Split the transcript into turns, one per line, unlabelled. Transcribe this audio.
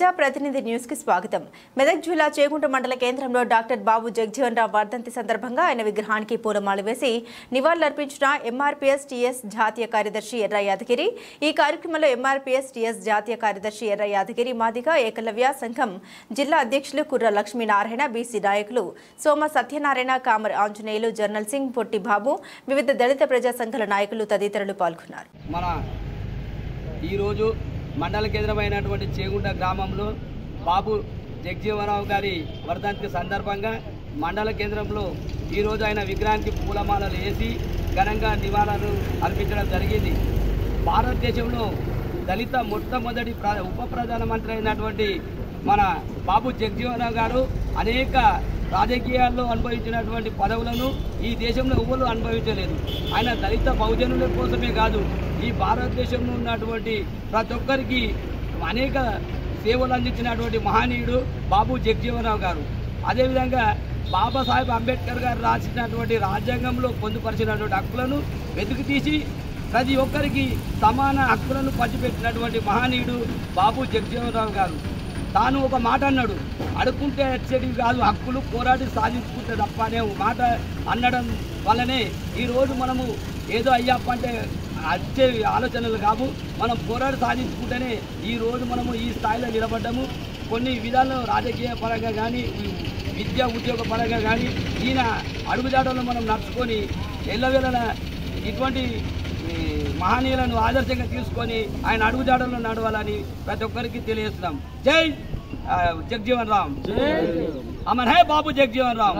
ప్రజాప్రతినిధి న్యూస్ కి స్వాగతం. మెదక్ జిల్లా చేగుంట మండల కేంద్రంలో డాక్టర్ బాబు జగజీవన్ రావు వర్ధంతి సందర్భంగా ఆయన విగ్రహానికి పూలమాల వేసి నివాళులర్పించిన ఎంఆర్పీఎస్ టీఎస్ జాతీయ కార్యదర్శి ఎర్ర యాదగిరి. ఈ కార్యక్రమంలో ఎంఆర్పీఎస్ టీఎస్ జాతీయ కార్యదర్శి ఎర్ర యాదగిరి, మాదిగ ఏకలవ్య సంఘం జిల్లా అధ్యక్షులు కుర్ర లక్ష్మీనారాయణ, బీసీ నాయకులు సోమ సత్యనారాయణ, కామర్ ఆంజనేయులు, జర్నల్ సింగ్, పొట్టి బాబు, వివిధ దళిత ప్రజా సంఘాల నాయకులు తదితరులు పాల్గొన్నారు.
ఈరోజు మండల కేంద్రమైనటువంటి చేగుంట గ్రామంలో బాబు జగజీవనరావు గారి వర్ధంతి సందర్భంగా మండల కేంద్రంలో ఈరోజు ఆయన విగ్రహానికి పూలమాలలు వేసి ఘనంగా నివాళులు అర్పించడం జరిగింది. భారతదేశంలో దళిత మొట్టమొదటి ఉప ప్రధానమంత్రి అయినటువంటి మన బాబు జగజీవనరావు గారు అనేక రాజకీయాల్లో అనుభవించినటువంటి పదవులను ఈ దేశంలో ఎవరు అనుభవించలేదు. ఆయన దళిత బహుజనుల కోసమే కాదు, ఈ భారతదేశంలో ఉన్నటువంటి ప్రతి ఒక్కరికి అనేక సేవలు అందించినటువంటి మహనీయుడు బాబు జగజీవనరావు గారు. అదేవిధంగా బాబాసాహెబ్ అంబేద్కర్ గారు రాసినటువంటి రాజ్యాంగంలో పొందుపరిచినటువంటి హక్కులను వెతికి తీసి ప్రతి ఒక్కరికి సమాన హక్కులను పంచిపెట్టినటువంటి మహనీయుడు బాబు జగజీవనరావు గారు. తాను ఒక మాట అన్నాడు, అడుక్కుంటే వచ్చేటివి కాదు, హక్కులు పోరాడి సాధించుకుంటే తప్ప అనే మాట అనడం వల్లనే ఈరోజు మనము ఏదో అయ్యప్ప అంటే వచ్చే ఆలోచనలు కావు, మనం పోరాడి సాధించుకుంటేనే ఈరోజు మనము ఈ స్థాయిలో నిలబడ్డాము. కొన్ని విధాలు రాజకీయ పరంగా కానీ విద్యా ఉద్యోగ పరంగా కానీ ఈయన అడుగుజాడలను మనం నడుచుకొని ఎల్లవేళ ఇటువంటి మహనీయులను ఆదర్శంగా తీసుకొని ఆయన అడుగుజాడలను నడవాలని ప్రతి ఒక్కరికి తెలియజేస్తున్నాం. జై జగజీవన్ రామ్, అమర్ హై బాబు జగజీవన్ రామ్.